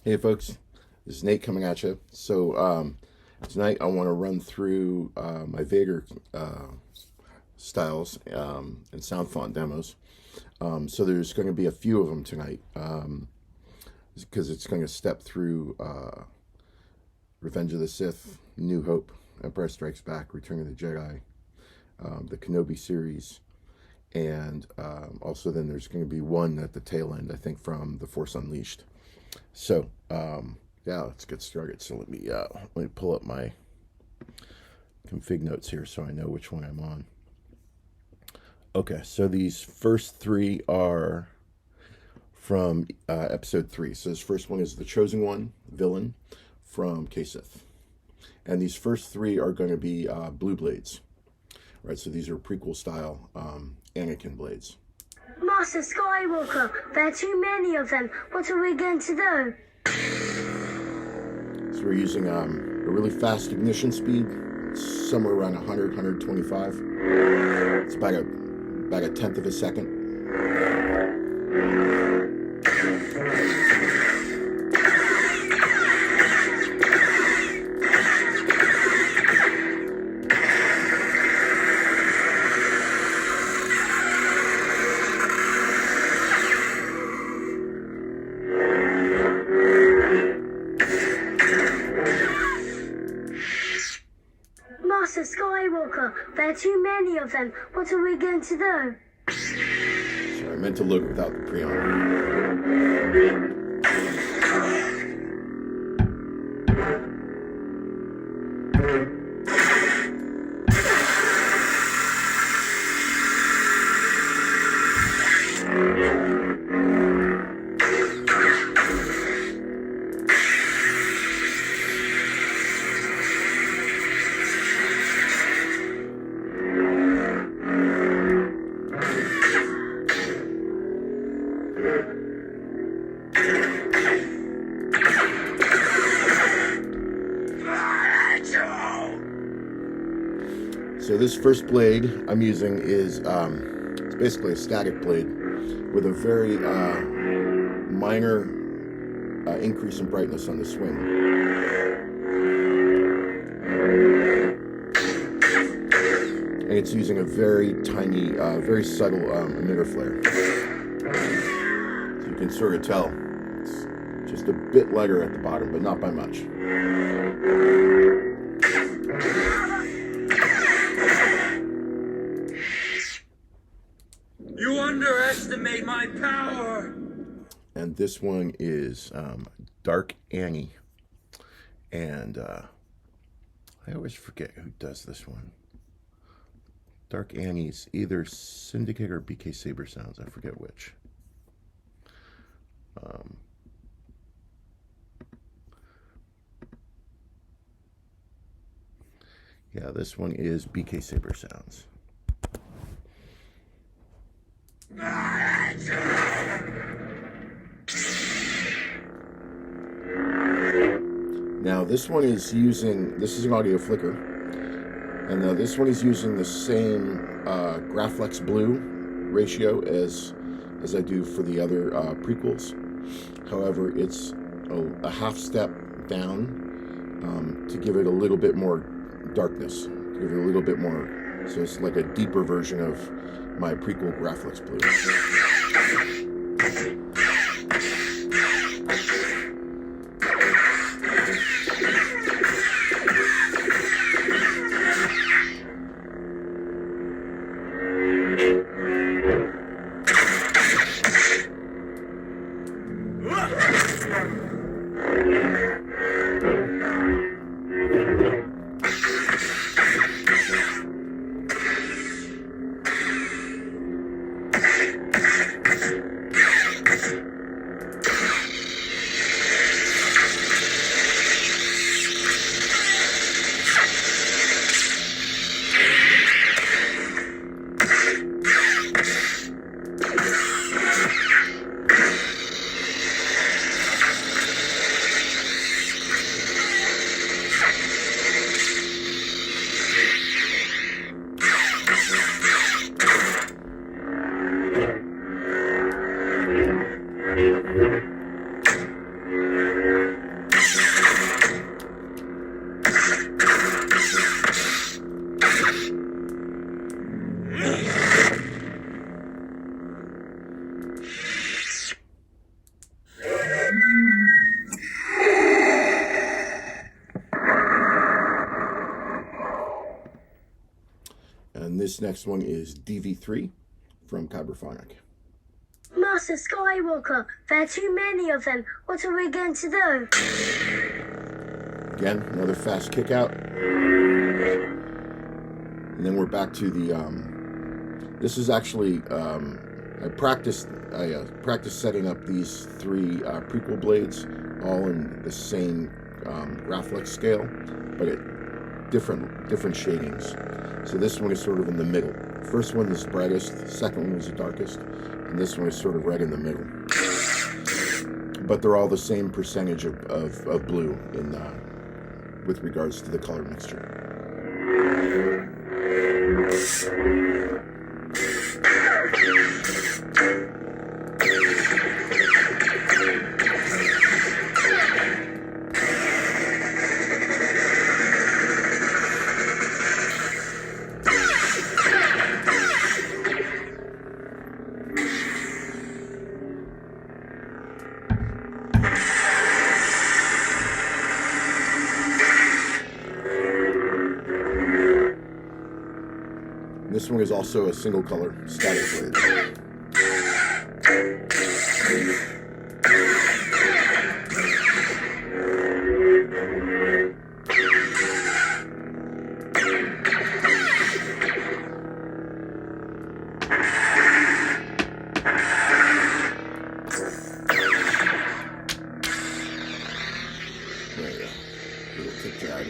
Hey folks, this is Nate coming at you. So tonight I want to run through my Vader styles and sound font demos. So there's going to be a few of them tonight because it's going to step through Revenge of the Sith, New Hope, Empire Strikes Back, Return of the Jedi, the Kenobi Series, and also then there's going to be one at the tail end, I think, from The Force Unleashed. So yeah, let's get started. So let me pull up my config notes here so I know which one I'm on. Okay, so these first three are from episode 3. So this first one is the ChosenOneVillain from Sith, and these first three are going to be blue blades, right? So these are prequel style Anakin blades. Master Skywalker, there are too many of them. What are we going to do? So we're using a really fast ignition speed. It's somewhere around 100, 125. It's about a tenth of a second. Master Skywalker, there are too many of them. What are we going to do? Sorry, I meant to load without the pre-on. So this first blade I'm using is it's basically a static blade with a very minor increase in brightness on the swing. And it's using a very tiny, very subtle emitter flare. So you can sort of tell it's just a bit lighter at the bottom, but not by much. You underestimate my power! And this one is DarkAni. And I always forget who does this one. DarkAni's either Syndicate or BK Saber Sounds. I forget which. Yeah, this one is BK Saber Sounds. Now this one is using, this is an audio flicker, and this one is using the same Graflex Blue ratio as I do for the other prequels. However, it's a half step down to give it a little bit more darkness, give it a little bit more, so it's like a deeper version of my prequel Graflex Blue. This next one is DV3 from Kyberphonic. Master Skywalker, there are too many of them. What are we going to do? Again, another fast kick out. And then we're back to the, this is actually, I practiced setting up these three prequel blades all in the same Graflex scale, but at different shadings. So this one is sort of in the middle. First one is brightest, the second one is the darkest, and this one is sort of right in the middle. But they're all the same percentage of blue in with regards to the color mixture. This one is also a single color static blade. There you go. Little kick drag.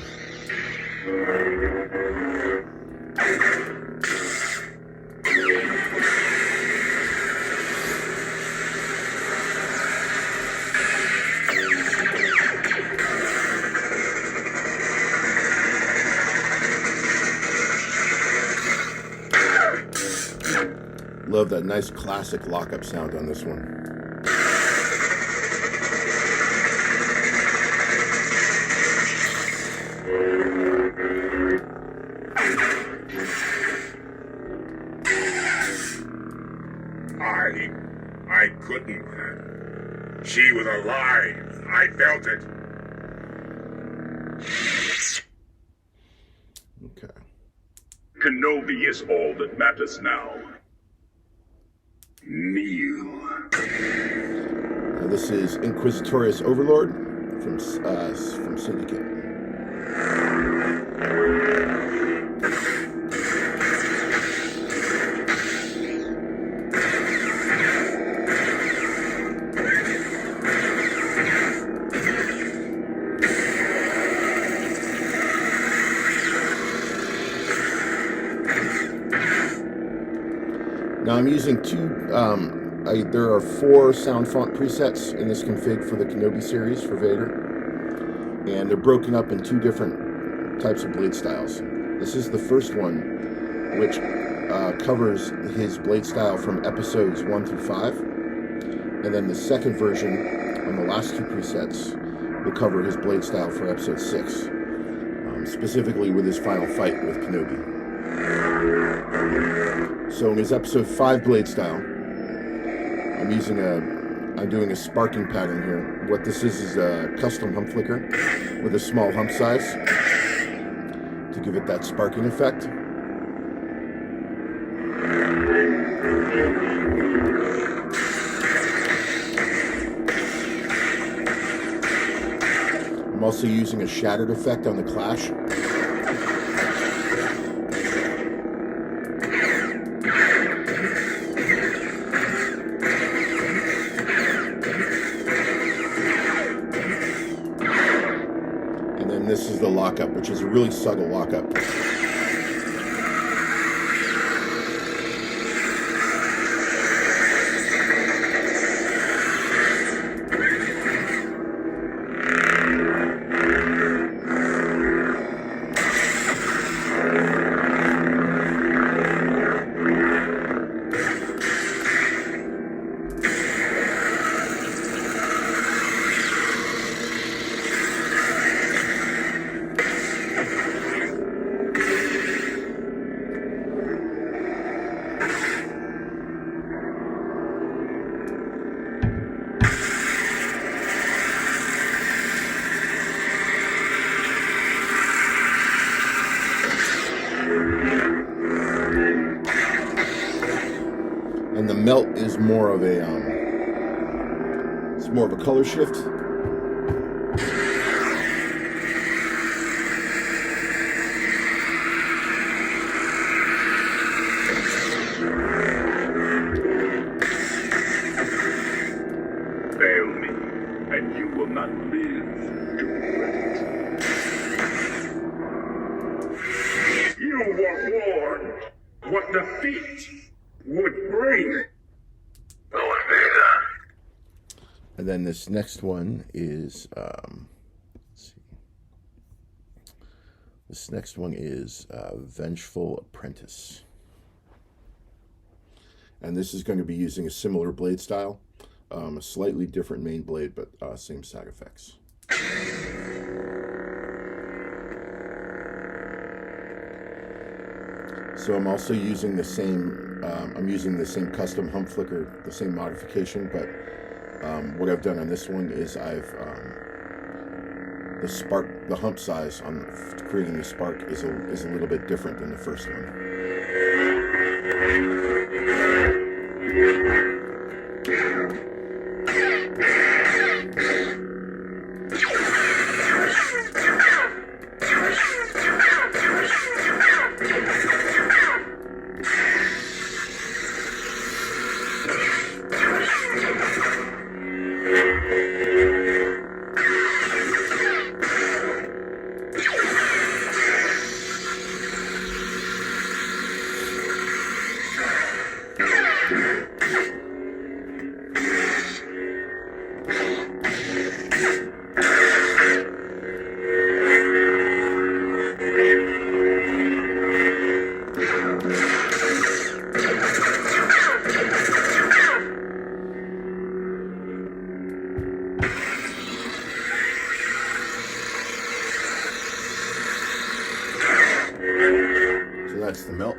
Love that nice classic lockup sound on this one. I couldn't. She was alive. I felt it. Okay. Kenobi is all that matters now. Kneel. Now this is Inquisitorious Overlord from Syndicate. Now I'm using there are 4 sound font presets in this config for the Kenobi series for Vader, and they're broken up in 2 different types of blade styles. This is the first one, which covers his blade style from episodes 1 through 5, and then the second version on the last 2 presets will cover his blade style for episode 6, specifically with his final fight with Kenobi. So in his episode 5 blade style, I'm doing a sparking pattern here. What this is a custom hump flicker with a small hump size to give it that sparking effect. I'm also using a shattered effect on the clash. This is the lockup, which is a really subtle lockup. more of a color shift. Fail me, and you will not live to regret it. You were warned what defeat would bring. And then this next one is, let's see. This next one is VengefulApprentice. And this is going to be using a similar blade style, a slightly different main blade, but same side effects. So I'm also using the same, custom hump flicker, the same modification, but what I've done on this one is I've, the hump size on creating the spark is a little bit different than the first one. That's the melt.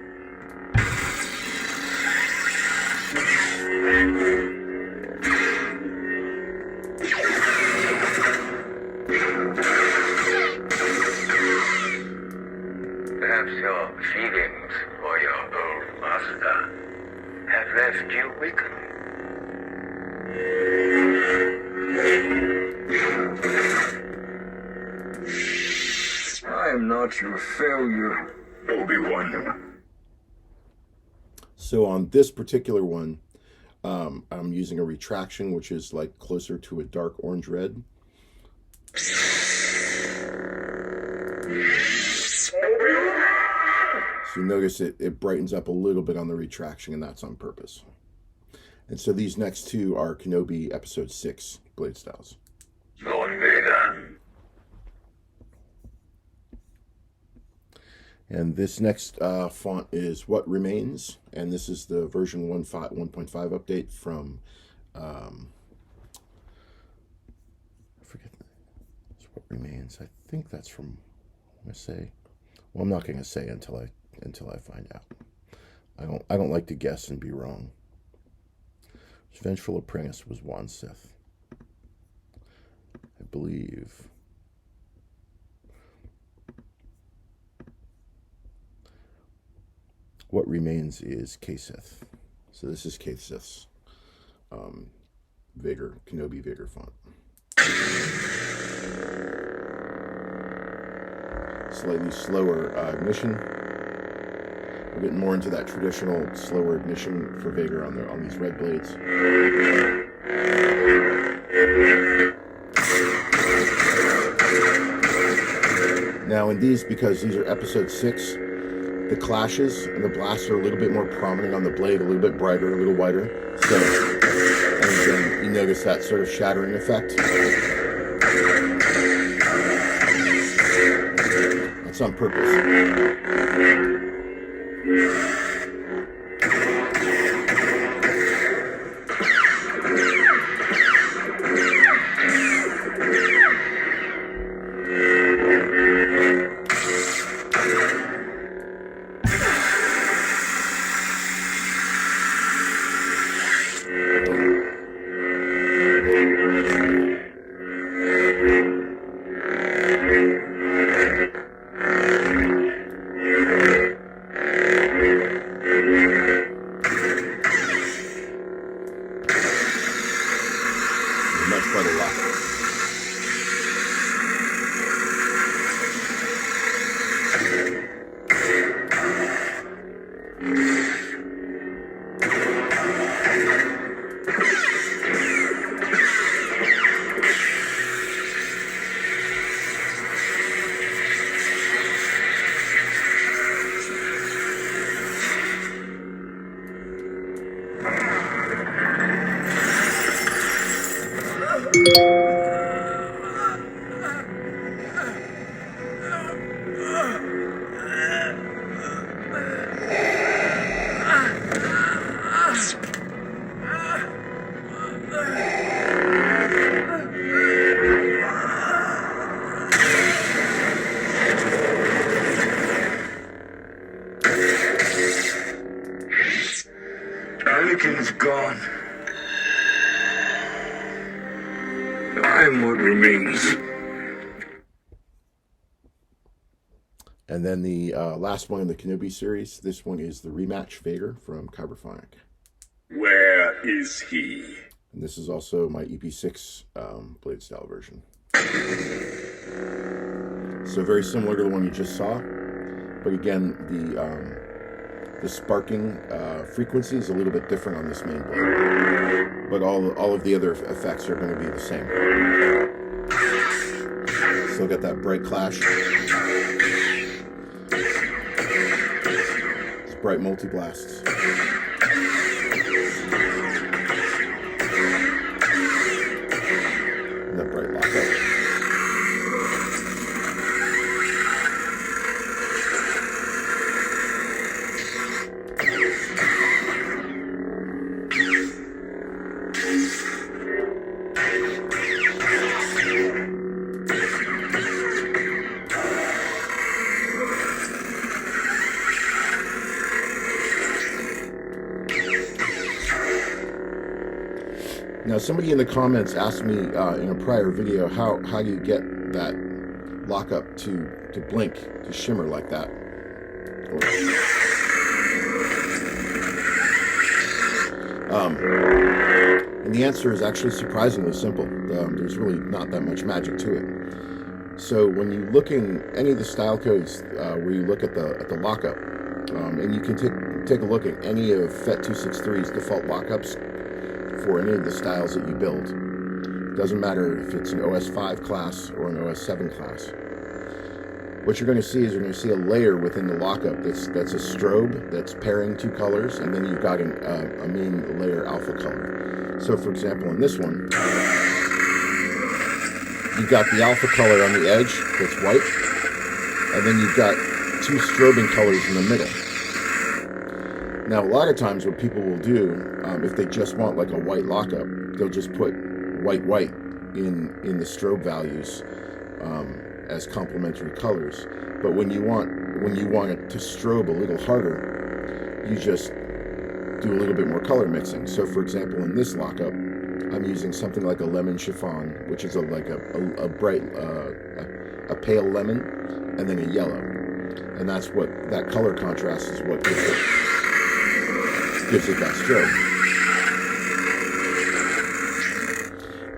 Perhaps your feelings for your old master have left you weakened. I am not your failure, Obi-Wan. So on this particular one, I'm using a retraction, which is like closer to a dark orange red. So you notice it brightens up a little bit on the retraction, and that's on purpose. And so these next two are Kenobi Episode 6 Bladestyles. Lord Vader. And this next font is WhatRemains, and this is the version 1.5 update from, I forget, it's WhatRemains. I think that's from, I'm going to say, well, I'm not going to say until I find out. I don't like to guess and be wrong. VengefulApprentice was one Sith, I believe. WhatRemains is K-Sith. So this is K-Sith's Vader, Kenobi Vader font. Slightly slower ignition. We're getting more into that traditional slower ignition for Vader on these red blades. Now in these, because these are episode 6, the clashes and the blasts are a little bit more prominent on the blade, a little bit brighter, a little whiter. So, and then you notice that sort of shattering effect. That's on purpose. and what remains. And then the last one in the Kenobi series, this one is TheRematchVader from Kyberphonic. Where is he? And this is also my EP6 Bladestyle version. So very similar to the one you just saw, but again, the sparking frequency is a little bit different on this main blade. But all of the other effects are going to be the same. Still got that bright clash. It's bright multi-blasts. And that bright lockup. Now, somebody in the comments asked me in a prior video, how do you get that lockup to blink, to shimmer like that? And the answer is actually surprisingly simple. There's really not that much magic to it. So when you look in any of the style codes where you look at the lockup, and you can take a look at any of FET263's default lockups for any of the styles that you build. It doesn't matter if it's an OS 5 class or an OS 7 class. What you're going to see is you're going to see a layer within the lockup that's a strobe that's pairing two colors, and then you've got a main layer alpha color. So for example, in this one, you've got the alpha color on the edge that's white, and then you've got two strobing colors in the middle. Now, a lot of times what people will do, if they just want like a white lockup, they'll just put white in the strobe values as complementary colors. But when you want it to strobe a little harder, you just do a little bit more color mixing. So for example, in this lockup, I'm using something like a lemon chiffon, which is like a bright, a pale lemon, and then a yellow. And that's what, that color contrast is what gives it that strobe.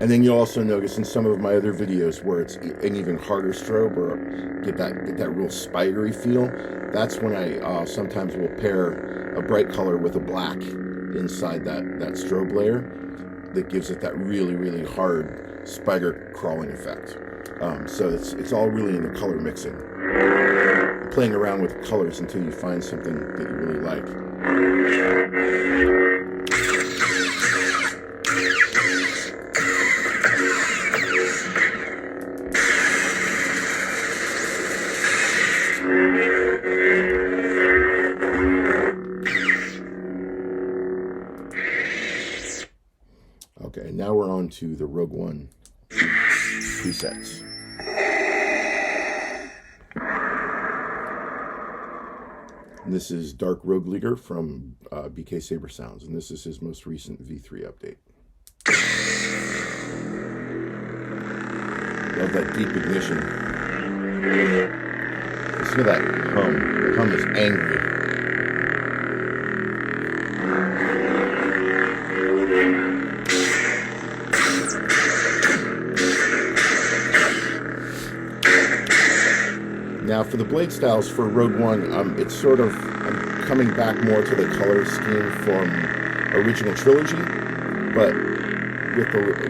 And then you'll also notice in some of my other videos where it's an even harder strobe, or get that real spidery feel. That's when I sometimes will pair a bright color with a black inside that strobe layer that gives it that really, really hard spider crawling effect. So it's all really in the color mixing. Playing around with colors until you find something that you really like. Okay, now we're on to the Rogue One presets. And this is Dark RogueVader from BK Saber Sounds, and this is his most recent V3 update. Love that deep ignition. Listen to that hum. The hum is angry. Now for the blade styles for Rogue One, it's sort of, I'm coming back more to the color scheme from original trilogy, but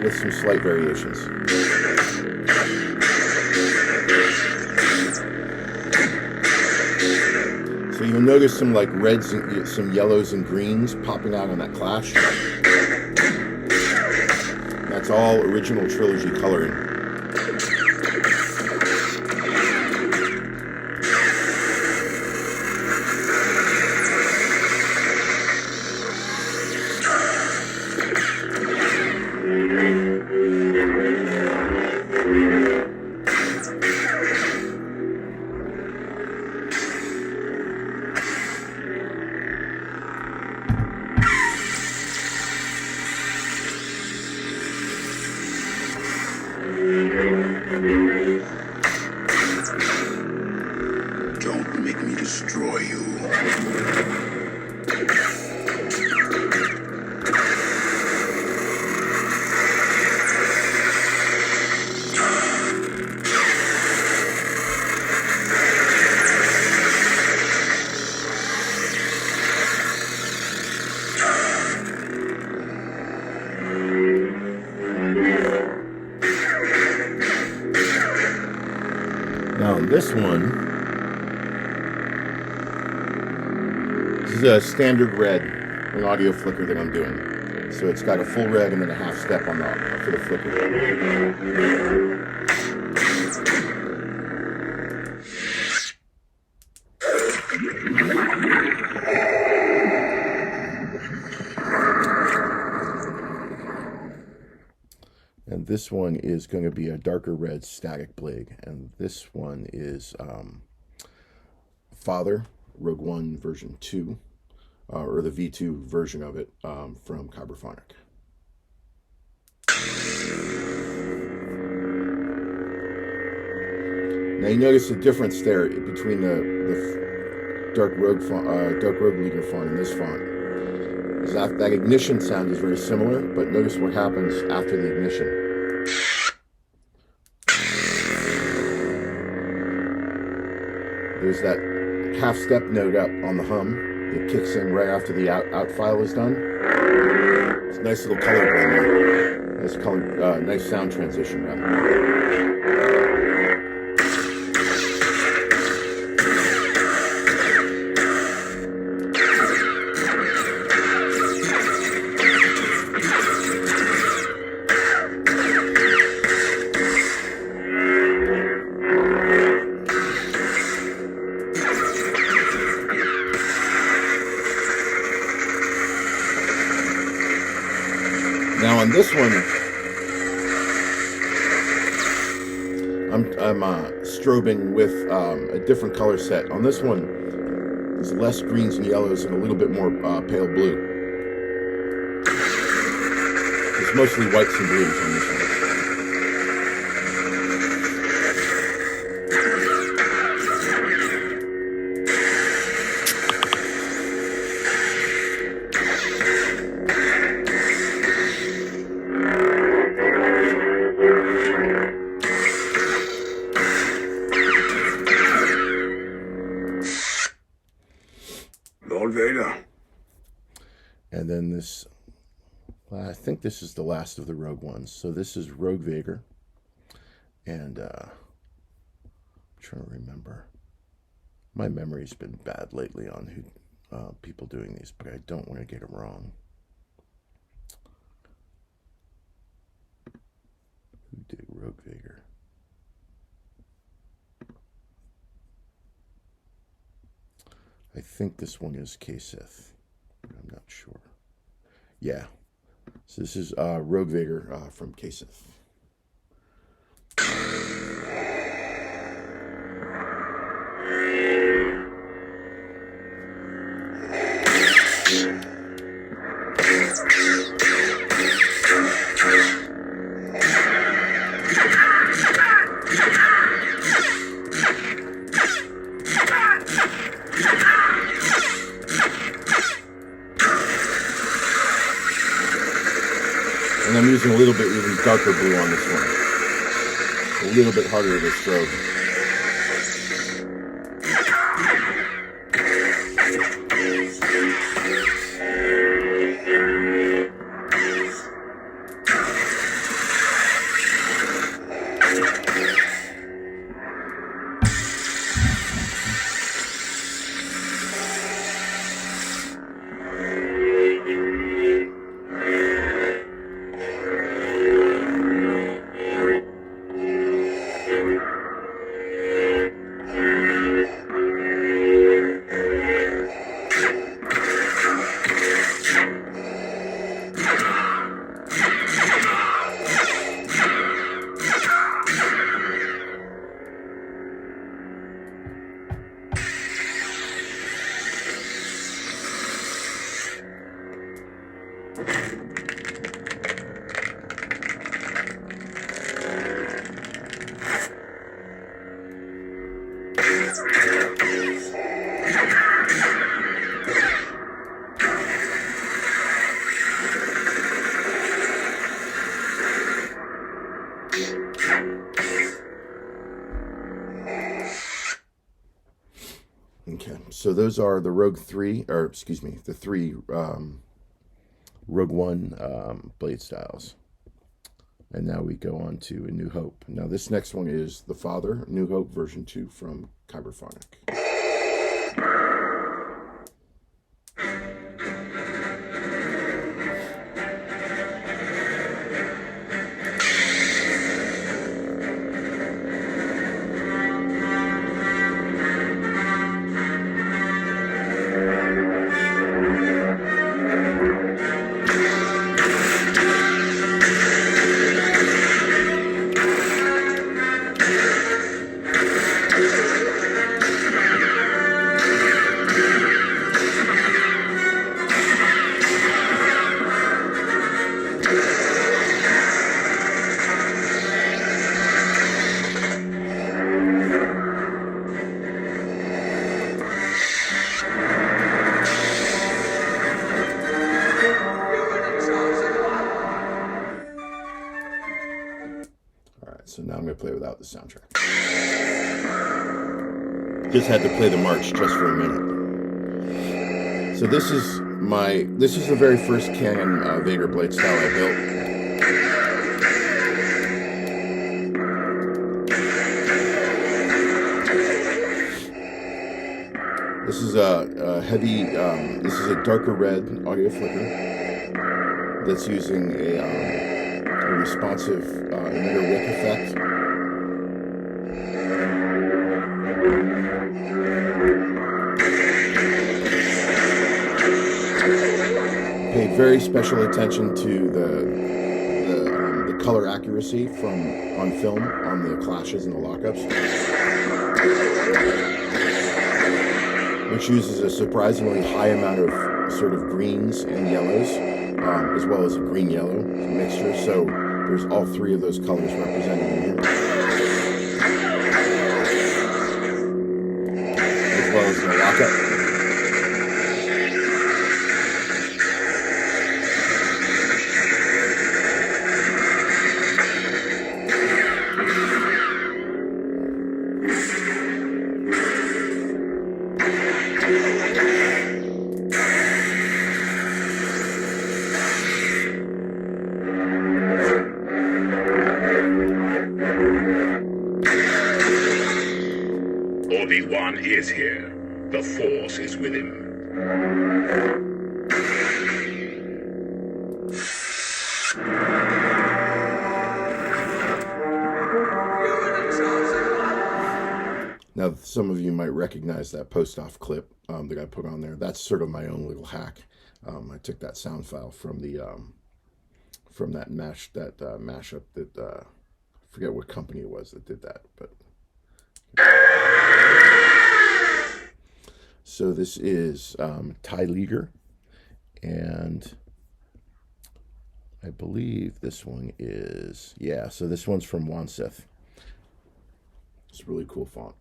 with some slight variations. So you'll notice some like reds, and some yellows and greens popping out on that clash. That's all original trilogy coloring. Don't make me destroy you. Now this one, this is a standard red, an audio flicker that I'm doing. So it's got a full red and then a half step on the for the flicker. And this one is going to be a darker red static blade, and this one is Father Rogue One version 2, or the V2 version of it from Kyberphonic. Now you notice the difference there between the Dark Rogue Leader font and this font. Is that ignition sound is very similar, but notice what happens after the ignition. There's that half step note up on the hum. It kicks in right after the out file is done. It's a nice little color blend there. Nice color, nice sound transition rather. Now on this one, I'm strobing with a different color set. On this one, there's less greens and yellows and a little bit more pale blue. It's mostly whites and blues on this one. Vader. And then this, well, I think this is the last of the Rogue ones. So this is RogueVader. And I'm trying to remember. My memory's been bad lately on who people doing these, but I don't want to get it wrong. Who did RogueVader? I think this one is Sith, but I'm not sure. Yeah. So this is RogueVader from Sith. And I'm using a little bit even darker blue on this one. A little bit harder to strobe. Okay, so those are the the three Rogue One Bladestyles. And now we go on to A New Hope. Now this next one is The Father, New Hope version 2 from Kyberphonic. So now I'm going to play without the soundtrack. Just had to play the march just for a minute. So this is the very first canon Vader blade style I built. This is a heavy, this is a darker red audio flicker that's using a responsive emitter wick effect. Paid very special attention to the color accuracy on film on the clashes and the lockups, which uses a surprisingly high amount of sort of greens and yellows, as well as a green-yellow mixture. So there's all three of those colors represented in here, as well as the lockup. Obi-Wan is here. The Force is with him. Now, some of you might recognize that post-off clip that I put on there. That's sort of my own little hack. I took that sound file from that mashup that I forget what company it was that did that, but. So this is TieLeader, and I believe this one is, yeah, so this one's from Sith. It's a really cool font.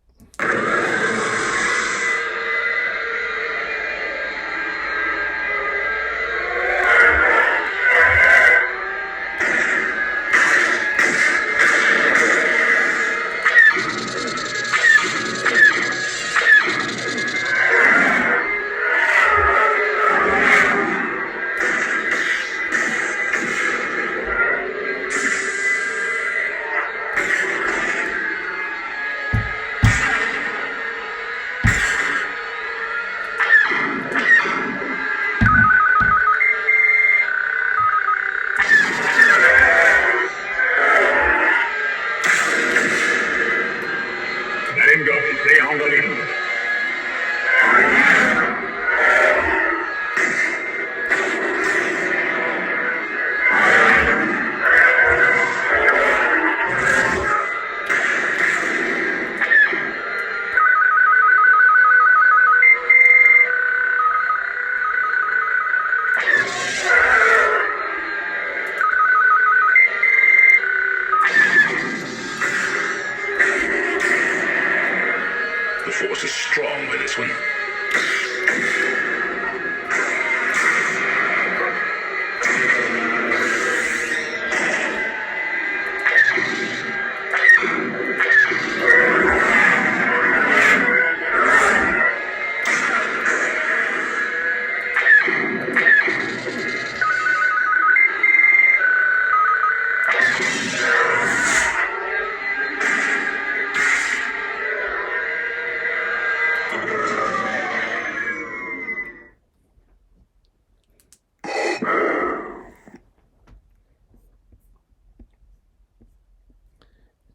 Force is strong with this one.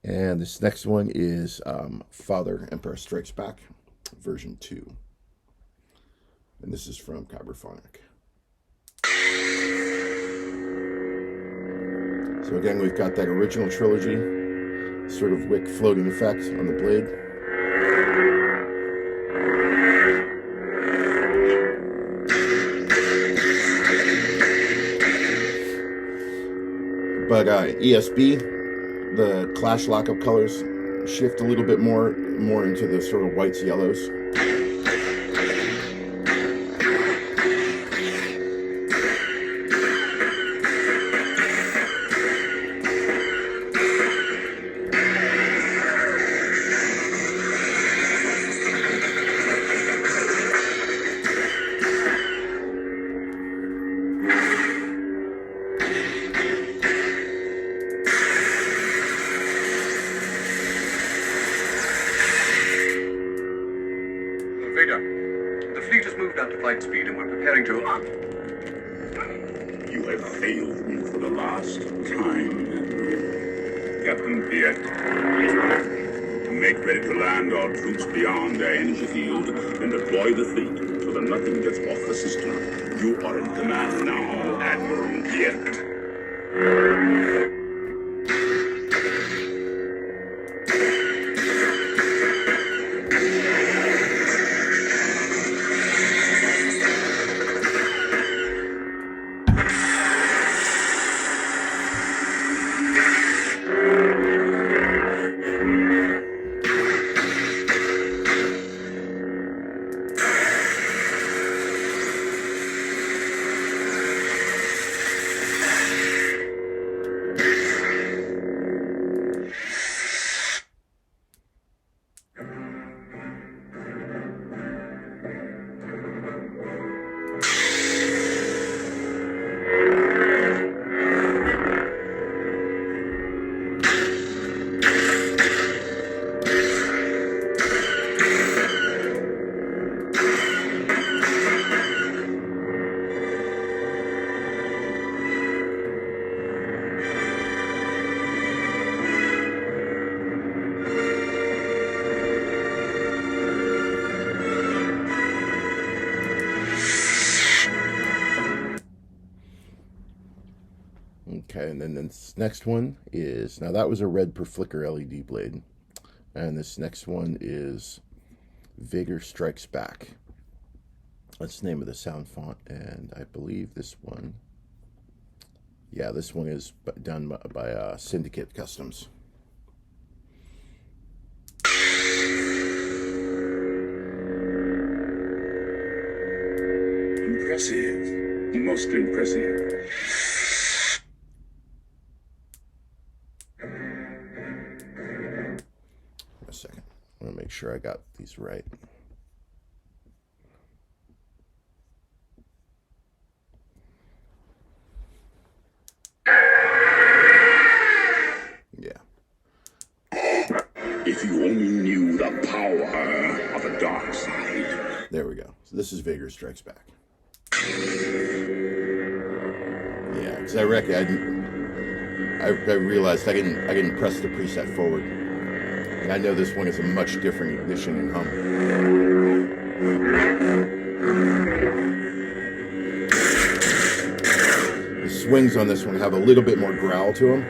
And this next one is Father Emperor Strikes Back, version 2. And this is from Kyberphonic. So again, we've got that original trilogy, sort of wick floating effect on the blade. But ESB, the clash lockup colors shift a little bit more into the sort of whites, yellows. Vader, the fleet has moved out to flight speed and we're preparing to... You have failed me for the last time. Captain Piet, make ready to land our troops beyond their energy field and deploy the fleet so that nothing gets off the system. You are in command now, Admiral Piet. Okay, and then this next one is, now that was a red per flicker LED blade. And this next one is VaderStrikesBack. That's the name of the sound font, and I believe this one, yeah, this one is done by Syndicate Customs. Impressive. Most impressive. A second. I want to make sure I got these right. Yeah. If you only knew the power of the dark side. There we go. So this is Vader Strikes Back. Yeah, because I reckon I realized I didn't press the preset forward. And I know this one is a much different ignition and hum. The swings on this one have a little bit more growl to them.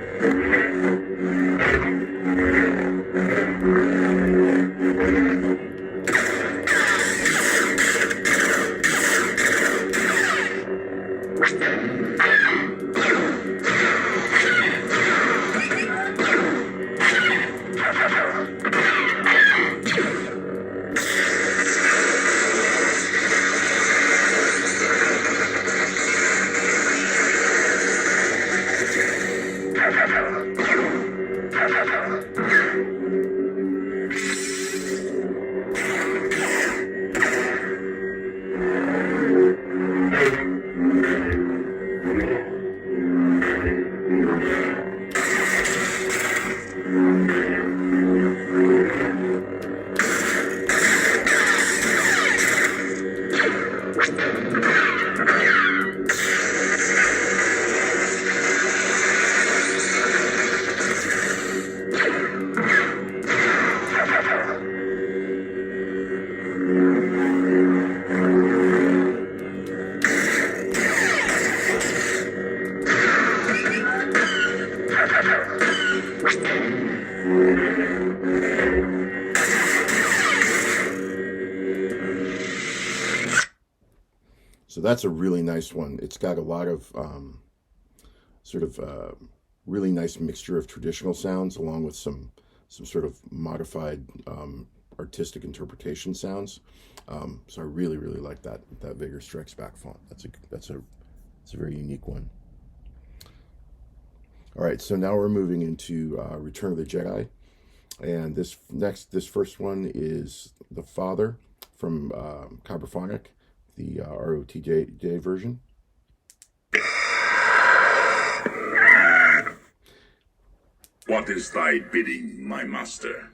So that's a really nice one. It's got a lot of really nice mixture of traditional sounds along with some sort of modified artistic interpretation sounds. So I really like that VaderStrikesBack font. That's a very unique one. All right, so now we're moving into Return of the Jedi, and this first one is the Father from Cyberphonic, the ROTJ version. What is thy bidding, my master?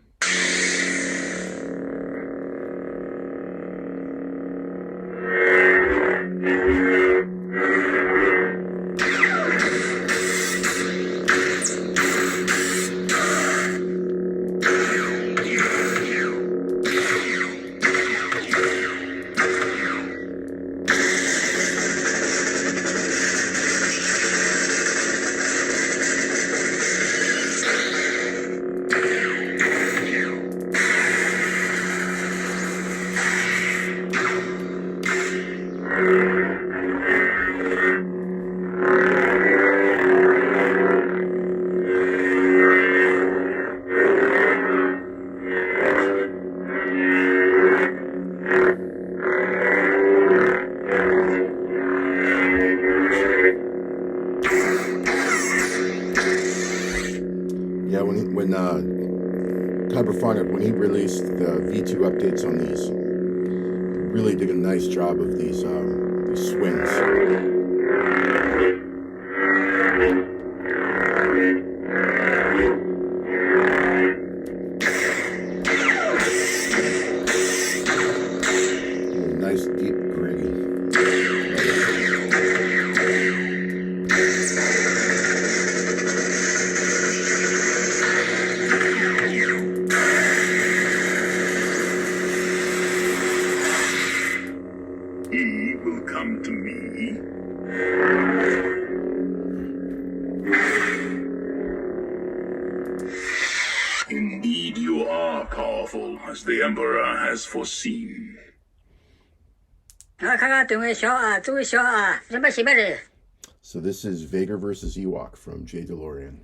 When he released the V2 updates on these, really did a nice job of these swings. Nice, deep, gritty. He will come to me. Indeed, you are powerful, as the Emperor has foreseen. So this is VaderVsEwok from J. DeLorean.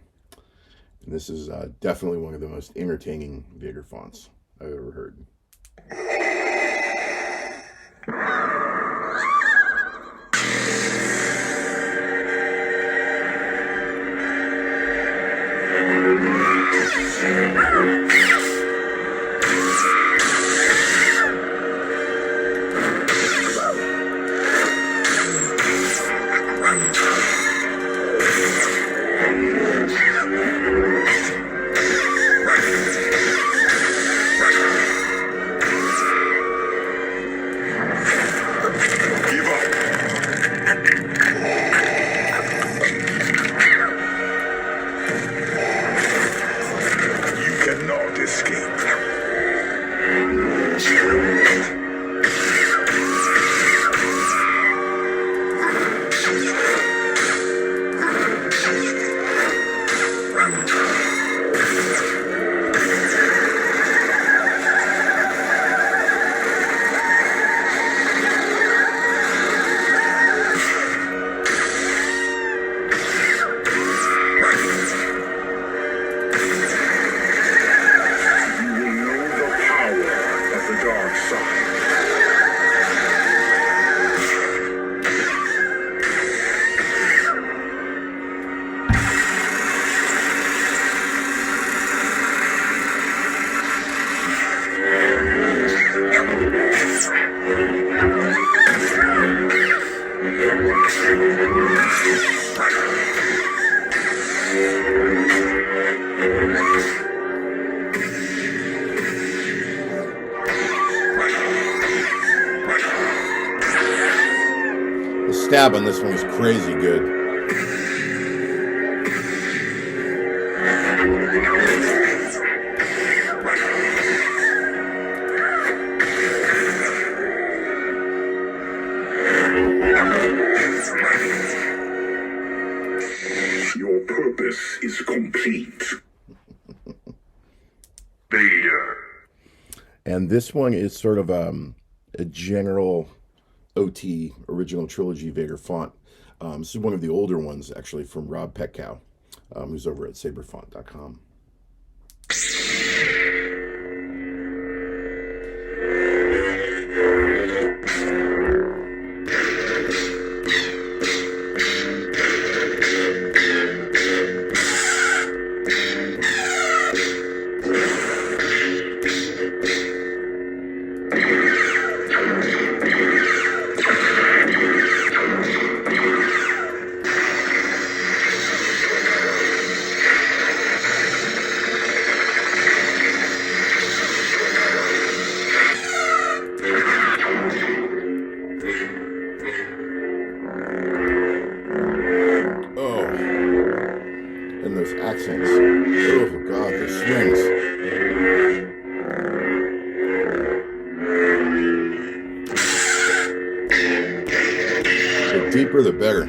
And this is definitely one of the most entertaining Vader fonts I've ever heard. The stab on this one is crazy good. Your purpose is complete. Vader. And this one is sort of a general OT original trilogy Vader font. This is one of the older ones, actually, from Petkau, who's over at saberfont.com. And those accents. Oh, God, the swings. The deeper, the better.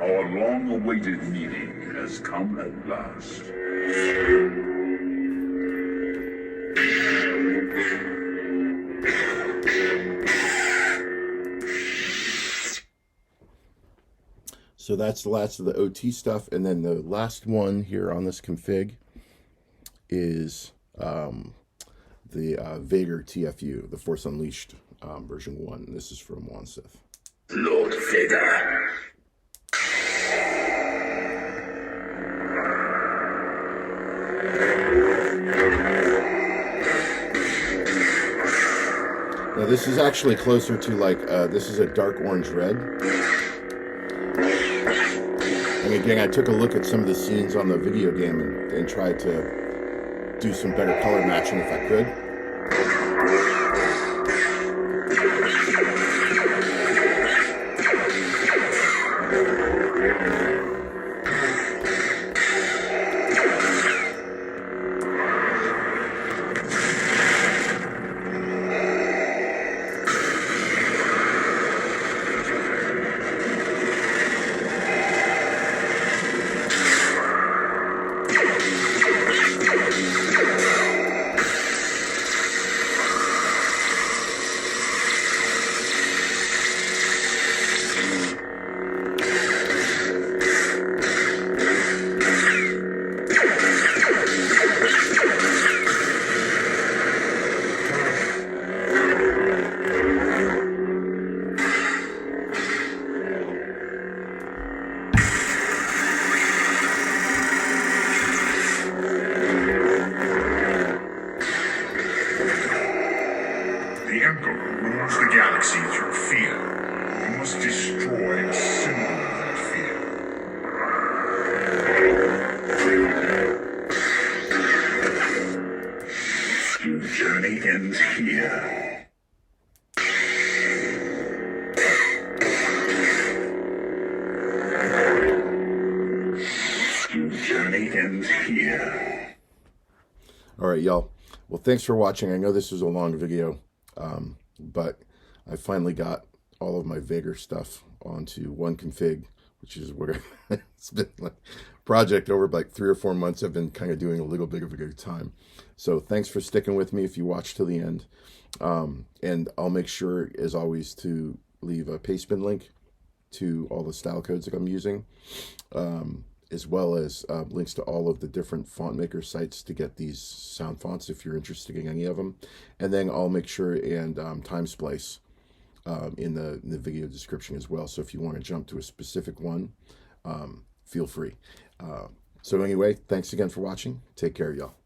Our long-awaited meeting has come at last. So that's the last of the OT stuff. And then the last one here on this config is the Vader TFU, the Force Unleashed version 1. This is from Sith. Lord Vader. Now this is actually closer to like, this is a dark orange red. And again, I took a look at some of the scenes on the video game and tried to do some better color matching if I could. The Emperor rules the galaxy through fear. We must destroy a symbol of that fear. Your journey ends here. Your journey ends here. All right, y'all. Well, thanks for watching. I know this was a long video, but I finally got all of my Vader stuff onto one config, which is where it's been like a project over like 3 or 4 months. I've been kind of doing a little bit of a good time. So thanks for sticking with me if you watched till the end. And I'll make sure, as always, to leave a pastebin link to all the style codes that I'm using, as well as links to all of the different font maker sites to get these sound fonts if you're interested in any of them. And then I'll make sure and time splice in the video description as well. So if you want to jump to a specific one, feel free. So anyway, thanks again for watching. Take care, y'all.